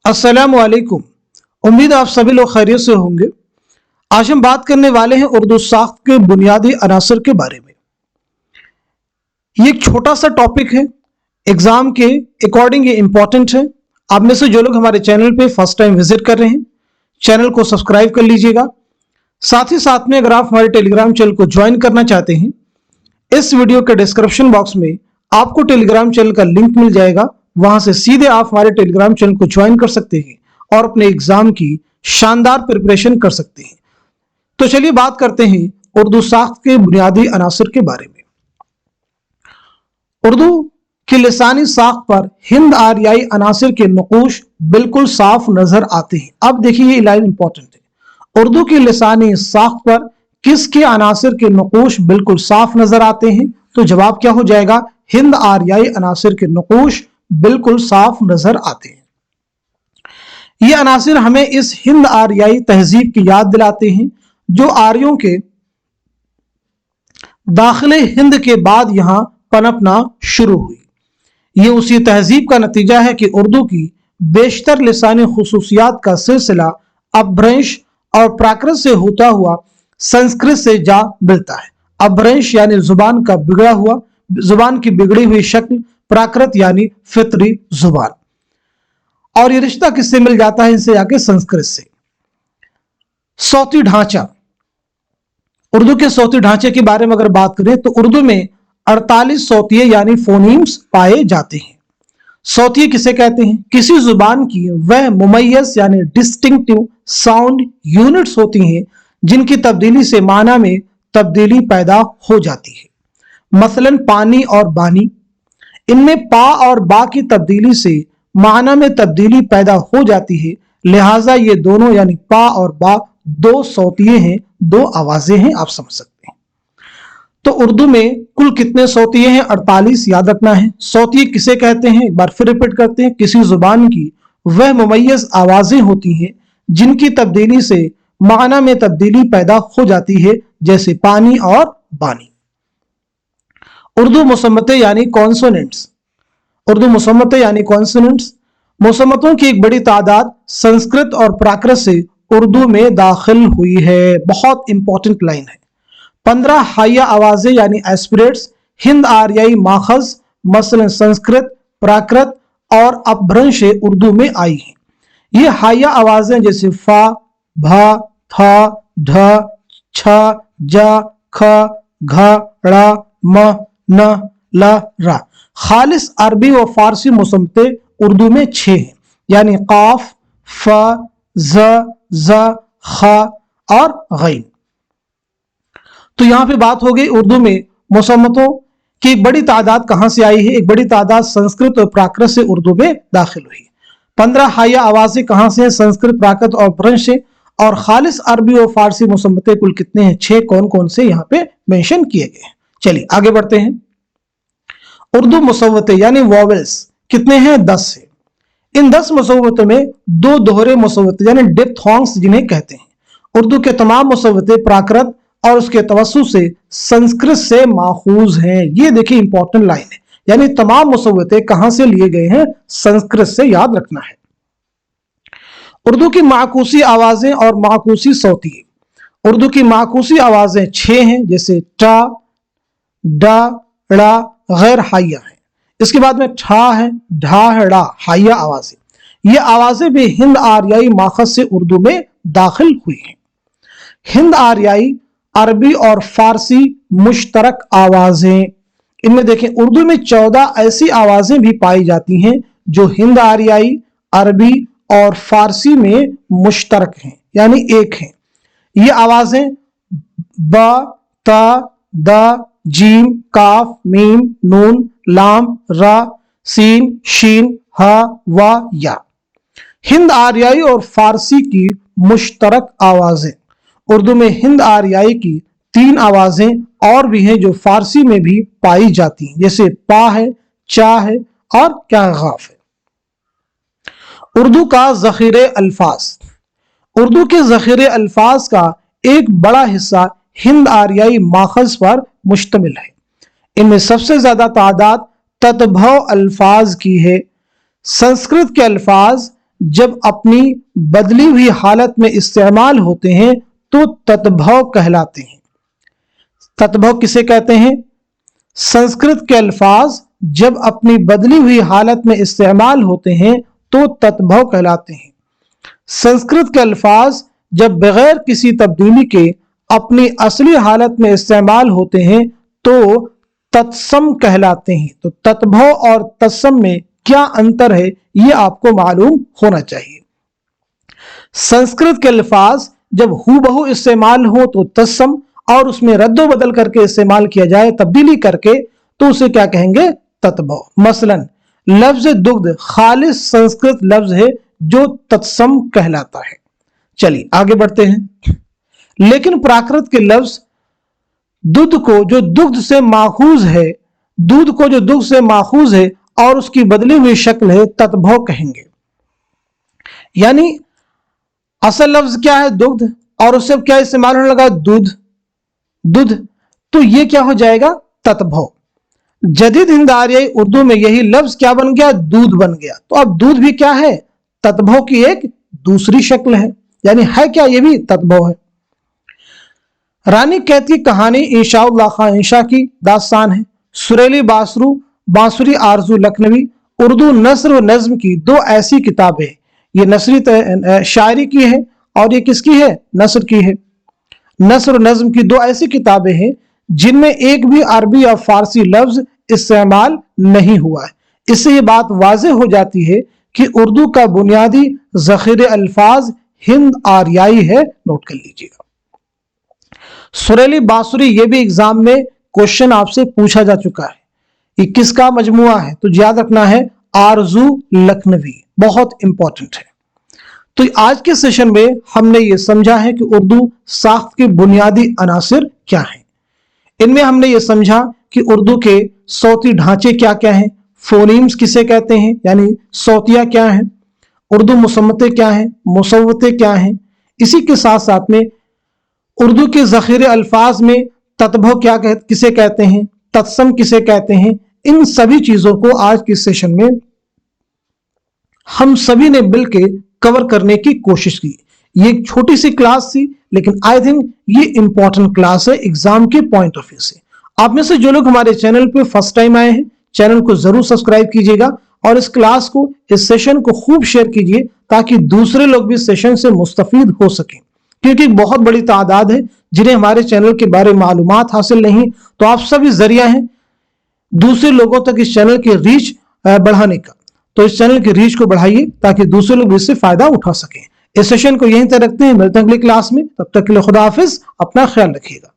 अस्सलामुअलैकुम। उम्मीद आप सभी लोग खैरियत से होंगे। आज हम बात करने वाले हैं उर्दू साख्त के बुनियादी अनासर के बारे में। ये एक छोटा सा टॉपिक है, एग्जाम के अकॉर्डिंग ये इंपॉर्टेंट है। आप में से जो लोग हमारे चैनल पे फर्स्ट टाइम विजिट कर रहे हैं, चैनल को सब्सक्राइब कर लीजिएगा। साथ ही साथ में अगर आप हमारे टेलीग्राम चैनल को ज्वाइन करना चाहते हैं, इस वीडियो के डिस्क्रिप्शन बॉक्स में आपको टेलीग्राम चैनल का लिंक मिल जाएगा। वहां से सीधे आप हमारे टेलीग्राम चैनल को ज्वाइन कर सकते हैं और अपने एग्जाम की शानदार प्रिपरेशन कर सकते हैं। तो चलिए बात करते हैं उर्दू साख्त के बुनियादी अनासर के बारे में। उर्दू की लिसानी साख्त पर हिंद आरियाई अनासर के नक़ूश बिल्कुल साफ नजर आते हैं। अब देखिए ये लाइन इंपॉर्टेंट है। उर्दू की लिसानी साख्त पर किसके अनासर के नक़ूश बिल्कुल साफ नजर आते हैं? तो जवाब क्या हो जाएगा? हिंद आरियाई अनासर के नक़ूश बिल्कुल साफ नजर आते हैं। ये अनासर हमें इस हिंद आरियाई तहजीब की याद दिलाते हैं जो आर्यों के दाखिले हिंद के बाद यहां पनपना शुरू हुई। ये उसी तहजीब का नतीजा है कि उर्दू की बेशतर लिसानी खुसूसियात का सिलसिला अपभ्रंश और प्राकृत से होता हुआ संस्कृत से जा मिलता है। अपभ्रंश यानी जुबान का बिगड़ा हुआ, जुबान की बिगड़ी हुई शक्ल, प्राकृत यानी फितरी जुबान। और ये रिश्ता किससे मिल जाता है? इनसे आके संस्कृत से। सौती ढांचा, उर्दू के सौती ढांचे के बारे में अगर बात करें तो उर्दू में 48 सौतिये यानी फोनीम्स पाए जाते हैं। सौतिये किसे कहते हैं? किसी जुबान की वह मुमय्यज यानी डिस्टिंक्टिव साउंड यूनिट्स होती हैं जिनकी तब्दीली से माना में तब्दीली पैदा हो जाती है। मसलन पानी और बानी, इनमें पा और बा की तब्दीली से माना में तब्दीली पैदा हो जाती है। लिहाजा ये दोनों यानी पा और बा दो सौतिये हैं, दो आवाजें हैं, आप समझ सकते हैं। तो उर्दू में कुल कितने सौतिये हैं? 48 याद रखना है। सौतिये किसे कहते हैं? एक बार फिर रिपीट करते हैं। किसी जुबान की वह मुमय्यज आवाजें होती हैं जिनकी तब्दीली से माना में तब्दीली पैदा हो जाती है, जैसे पानी और बानी। उर्दू मुसम्मतें यानी कॉन्सोनेंट्स, उर्दू मुसम्मतें यानी कॉन्सोनेंट्स, मुसम्मतों की एक बड़ी तादाद संस्कृत और प्राकृत से उर्दू में दाखिल हुई है। बहुत इंपॉर्टेंट लाइन है। 15 हाइया आवाजें यानी एस्पिरेट्स हिंद आरियाई माखज मसलन संस्कृत, प्राकृत और अपभ्रंश से उर्दू में आई हैं। ये हाइया आवाजें जैसे फा, भा, था, ढ, छ, ज, ख, घ, ड़, म, न, ल, रा। खालिस अरबी व फारसी मुसम्मतें उर्दू में 6 हैं यानी काफ, फ, ज, ख और गैन। तो यहां पे बात हो गई उर्दू में मुसम्मतों की एक बड़ी तादाद कहां से आई है? एक बड़ी तादाद संस्कृत और प्राकृत से उर्दू में दाखिल हुई। 15 हाइया आवाजें कहां से? संस्कृत, प्राकृत और अपभ्रंश से। और खालिस अरबी और फारसी मुसम्मतें कुल कितने हैं? 6। कौन कौन से यहाँ पे मेंशन किए गए हैं? चलिए आगे बढ़ते हैं। उर्दू मुसव्वतें यानी वॉवेल्स कितने हैं? 10 है। इन 10 मुसव्वतों में 2 दोहरे मुसव्वते यानी डिप्थोंग्स जिन्हें कहते हैं। उर्दू के तमाम मुसव्वते प्राकृत और उसके तवस्सुत से संस्कृत से माखूज हैं। ये देखिए इंपॉर्टेंट लाइन है, यानी तमाम मुसव्वते कहां से लिए गए हैं? संस्कृत से, याद रखना है। उर्दू की माकूसी आवाजें और माकूसी सौतिये, उर्दू की माकूसी आवाजें 6 हैं जैसे टा, डा, ड़ा गैर हाइया है। इसके बाद में ठा है, ढा है, ड़ा हाइया आवाजें। ये आवाजें भी हिंद आरियाई माखज से उर्दू में दाखिल हुई हैं। हिंद आरियाई, अरबी और फारसी मुश्तरक आवाजें, इनमें देखें उर्दू में 14 ऐसी आवाजें भी पाई जाती हैं जो हिंद आरियाई, अरबी और फारसी में मुश्तरक हैं यानी एक हैं। ये आवाजें ब, त, द, जीम, काफ, मीम, नून, लाम, रा, सीन, शीन, ह, व, या। हिंद आरियाई और फारसी की मुश्तरक आवाजें, उर्दू में हिंद आरियाई की 3 आवाजें और भी हैं जो फारसी में भी पाई जाती हैं, जैसे पा है, चा है और क्या गाफ है। उर्दू का ज़ख़ीरे अल्फाज, उर्दू के ज़ख़ीरे अल्फाज का एक बड़ा हिस्सा हिंद आरियाई माखज पर मुश्तमिल है। इनमें सबसे ज्यादा तादाद ततभव अल्फाज की है। संस्कृत के अल्फाज जब अपनी बदली हुई हालत में इस्तेमाल होते हैं तो तत्भव कहलाते हैं। तत्भव किसे कहते हैं? संस्कृत के अल्फाज जब अपनी बदली हुई हालत में इस्तेमाल होते हैं तो तत्भव कहलाते हैं। संस्कृत के अल्फाज जब बगैर किसी तब्दीली के अपनी असली हालत में इस्तेमाल होते हैं तो तत्सम कहलाते हैं। तो तत्भव और तत्सम में क्या अंतर है ये आपको मालूम होना चाहिए। संस्कृत के अल्फाज जब हूबहू इस्तेमाल हो तो तत्सम, और उसमें रद्दो बदल करके इस्तेमाल किया जाए, तब्दीली करके, तो उसे क्या कहेंगे? तत्भव। मसलन लफ्ज दुग्ध खालिस संस्कृत लफ्ज है जो तत्सम कहलाता है। चलिए आगे बढ़ते हैं। लेकिन प्राकृत के लफ्ज दूध को जो दुग्ध से माखूज है, दूध को जो दुग्ध से माखूज है और उसकी बदली हुई शक्ल है, तत्भव कहेंगे। यानी असल लफ्ज क्या है? दुग्ध, और उससे क्या इस्तेमाल होने लगा? दूध। दूध, तो ये क्या हो जाएगा? तत्भव। जदीद हिंद आर्याई उर्दू में यही लफ्ज क्या बन गया? दूध बन गया। तो अब दूध भी क्या है? तत्भव की एक दूसरी शक्ल है, यानी है क्या? ये भी तत्भव है। रानी कैद की कहानी इंशाउल्लाह खां इंशा की दास्तान है। सुरेली बांसुरी आरजू लखनवी उर्दू नस्र व नज्म की दो ऐसी किताबें, ये नसरी शायरी की है और ये किसकी है? नस्र की है। नस्र व नज्म की दो ऐसी किताबें हैं जिनमें एक भी अरबी या फारसी लफ्ज इस्तेमाल नहीं हुआ है। इससे ये बात वाज़ेह हो जाती है कि उर्दू का बुनियादी ज़ख़ीरे अल्फाज हिंद आर्याई है। नोट कर लीजिएगा। सुरेली बांसुरी, ये भी एग्जाम में क्वेश्चन आपसे पूछा जा चुका है। ये किसका मजमुआ है? तो याद रखना है आरजू लखनवी, बहुत इंपॉर्टेंट है। तो आज के सेशन में हमने ये समझा है कि उर्दू साख्त के बुनियादी अनासिर क्या हैं। इनमें हमने ये समझा कि उर्दू के सौती ढांचे क्या क्या हैं, फोनीम्स किसे कहते हैं, यानी सौतिया क्या है, उर्दू मुसम्मतें क्या हैं, मुसव्वतें क्या हैं। इसी के साथ साथ में उर्दू के ज़ख़ीरे अल्फाज में तत्भव किसे कहते हैं, तत्सम किसे कहते हैं। इन सभी चीजों को आज के सेशन में हम सभी ने मिलकर कवर करने की कोशिश की। ये एक छोटी सी क्लास थी, लेकिन आई थिंक ये इंपॉर्टेंट क्लास है एग्जाम के पॉइंट ऑफ व्यू से। आप में से जो लोग हमारे चैनल पे फर्स्ट टाइम आए हैं, चैनल को जरूर सब्सक्राइब कीजिएगा और इस क्लास को, इस सेशन को खूब शेयर कीजिए ताकि दूसरे लोग भी सेशन से मुस्तफीद हो सकें, क्योंकि बहुत बड़ी तादाद है जिन्हें हमारे चैनल के बारे में मालूमात हासिल नहीं। तो आप सभी जरिया हैं दूसरे लोगों तक इस चैनल की रीच बढ़ाने का। तो इस चैनल की रीच को बढ़ाइए ताकि दूसरे लोग इससे फायदा उठा सकें। इस सेशन को यहीं तक रखते हैं, मिलते हैं अगली क्लास में। तब तक के लिए खुदा हाफिज, अपना ख्याल रखिएगा।